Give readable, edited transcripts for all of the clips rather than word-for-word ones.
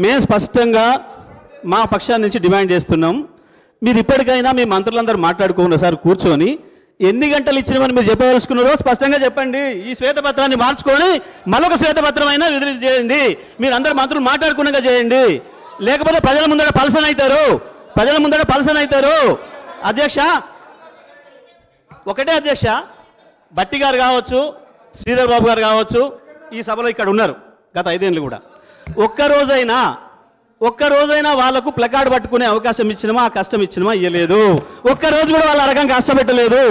మేము స్పష్టంగా మా పక్షాన్ని నుంచి డిమాండ్ చేస్తున్నాం. మీరు ఇప్పటికైనా మీ మంత్రులందరూ మాట్లాడుకున్న సార్ కూర్చొని ఎన్ని గంటలు ఇచ్చినామని మీరు చెప్పదలుచుకున్నారో స్పష్టంగా చెప్పండి. ఈ శ్వేతపత్రాన్ని మార్చుకొని మరొక శ్వేతపత్రం అయినా విడుదల చేయండి. మీరు అందరు మంత్రులు మాట్లాడుకున్నాక చేయండి. లేకపోతే ప్రజల ముందర పలసన అవుతారు. అధ్యక్ష, ఒకటే అధ్యక్ష, భట్టి గారు కావచ్చు, శ్రీధర్ బాబు గారు కావచ్చు, ఈ సభలో ఇక్కడ ఉన్నారు గత 5 ఏళ్ళు కూడా. ఒక్కరోజైనా వాళ్ళకు ప్లకార్డ్ పట్టుకునే అవకాశం ఇచ్చినమా, ఆ కష్టం ఇచ్చినమా? ఇవ్వలేదు. ఒక్కరోజు కూడా వాళ్ళ రకంగా కష్టపెట్టలేదు.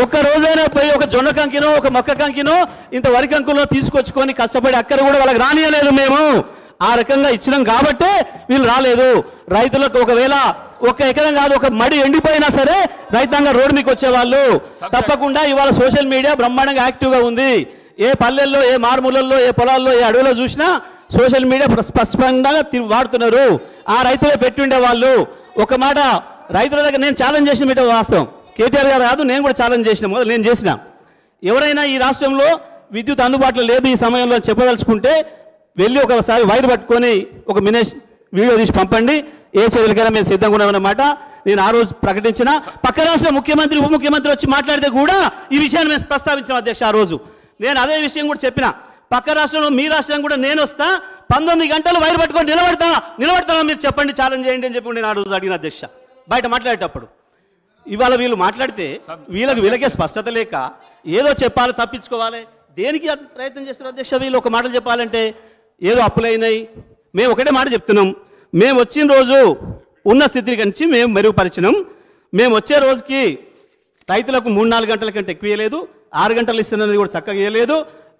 ఒక్కరోజైనా పోయి ఒక జొన్న కంకినో ఒక మొక్క కంకినో ఇంత వరి కంకులో తీసుకొచ్చుకొని కష్టపడి అక్కడ కూడా వాళ్ళకి రానియలేదు. మేము ఆ రకంగా ఇచ్చినాం కాబట్టే వీళ్ళు రాలేదు. రైతులకు ఒకవేళ 1 ఎకరం కాదు, ఒక మడి ఎండిపోయినా సరే రైతాంగ రోడ్డు మీకు వచ్చేవాళ్ళు. తప్పకుండా ఇవాళ సోషల్ మీడియా బ్రహ్మాండంగా యాక్టివ్గా ఉంది. ఏ పల్లెల్లో, ఏ మారుమూలల్లో, ఏ పొలాల్లో, ఏ అడవిలో చూసినా సోషల్ మీడియా స్పష్టంగా వాడుతున్నారు. ఆ రైతులే పెట్టుండే వాళ్ళు. ఒక మాట రైతుల దగ్గర నేను ఛాలెంజ్ చేసిన మీట వాస్తవం. కేటీఆర్ గారు కాదు, నేను కూడా ఛాలెంజ్ చేసిన, మొదలు నేను చేసిన. ఎవరైనా ఈ రాష్ట్రంలో విద్యుత్ అందుబాటులో లేదు ఈ సమయంలో చెప్పదలుచుకుంటే వెళ్ళి ఒకసారి వైర్ పట్టుకొని ఒక వీడియో తీసి పంపండి. ఏ చర్యలకైనా మేము సిద్ధంగా ఉన్నామన్నమాట నేను ఆ రోజు ప్రకటించిన. పక్క రాష్ట్ర ముఖ్యమంత్రి, ఉప ముఖ్యమంత్రి వచ్చి మాట్లాడితే కూడా ఈ విషయాన్ని మేము ప్రస్తావించాం అధ్యక్ష. ఆ రోజు నేను అదే విషయం కూడా చెప్పిన. పక్క రాష్ట్రంలో మీ రాష్ట్రం కూడా నేను వస్తా, 19 గంటలు వైర్ పట్టుకొని నిలబడతానా మీరు చెప్పండి, ఛాలెంజ్ చేయండి అని చెప్పి నేను ఆ రోజు అడిగిన అధ్యక్ష బయట మాట్లాడేటప్పుడు. ఇవాళ వీళ్ళు మాట్లాడితే వీళ్ళకే స్పష్టత లేక ఏదో చెప్పాలి, తప్పించుకోవాలి. దేనికి ప్రయత్నం చేస్తున్నారు అధ్యక్ష? వీళ్ళు ఒక మాటలు చెప్పాలంటే ఏదో అప్పులైనాయి. మేము ఒకటే మాట చెప్తున్నాం, మేము వచ్చిన రోజు ఉన్న స్థితిని కంచి మేము మెరుగుపరిచినాం. మేము వచ్చే రోజుకి రైతులకు 3-4 గంటల కంటే ఎక్కువ ఇవ్వలేదు, 6 గంటలు ఇస్తున్నది కూడా చక్కగా ఇవ్వలేదు.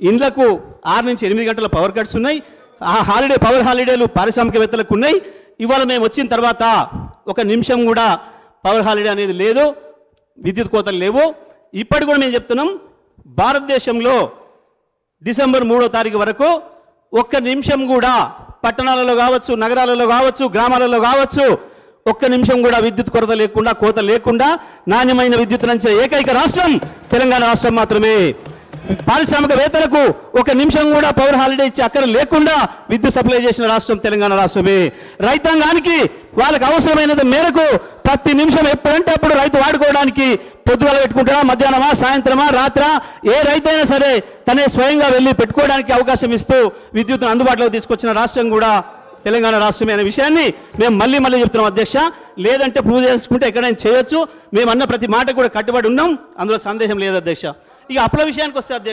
ఇండ్లకు 6 నుంచి 8 గంటల పవర్ కట్స్ ఉన్నాయి. ఆ పవర్ హాలిడేలు పారిశ్రామికవేత్తలకు ఉన్నాయి. ఇవాళ మేము వచ్చిన తర్వాత 1 నిమిషం కూడా పవర్ హాలిడే అనేది లేదు, విద్యుత్ కోతలు లేవు. ఇప్పటి కూడా మేము చెప్తున్నాం, భారతదేశంలో డిసెంబర్ 3వ తారీఖు వరకు 1 నిమిషం కూడా పట్టణాలలో కావచ్చు, నగరాలలో కావచ్చు, గ్రామాలలో కావచ్చు, 1 నిమిషం కూడా విద్యుత్ కొరత లేకుండా, కోత లేకుండా నాణ్యమైన విద్యుత్ నంచే ఏకైక రాష్ట్రం తెలంగాణ రాష్ట్రం మాత్రమే. పారిశ్రామికవేత్తలకు 1 నిమిషం కూడా పవర్ హాలిడే ఇచ్చి అక్కడ లేకుండా విద్యుత్ సప్లై చేసిన రాష్ట్రం తెలంగాణ రాష్ట్రమే. రైతాంగానికి వాళ్ళకి అవసరమైనది మేరకు ప్రతి నిమిషం ఎప్పుడంటే అప్పుడు రైతు వాడుకోవడానికి పొద్దుగల పెట్టుకుంటారా, మధ్యాహ్నమా, సాయంత్రమా, రాత్రా, ఏ రైతైనా సరే తనే స్వయంగా వెళ్ళి పెట్టుకోవడానికి అవకాశం ఇస్తూ విద్యుత్తును అందుబాటులోకి తీసుకొచ్చిన రాష్ట్రం కూడా తెలంగాణ రాష్ట్రమే అనే విషయాన్ని మేము మళ్ళీ చెప్తున్నాం అధ్యక్ష. లేదంటే ప్రూవ్ చేసుకుంటే ఎక్కడైనా చేయొచ్చు. మేము అన్న ప్రతి మాట కూడా కట్టుబడి ఉన్నాం, అందులో సందేహం లేదు అధ్యక్ష. ఇక అప్పుల విషయానికి వస్తే అధ్యక్ష,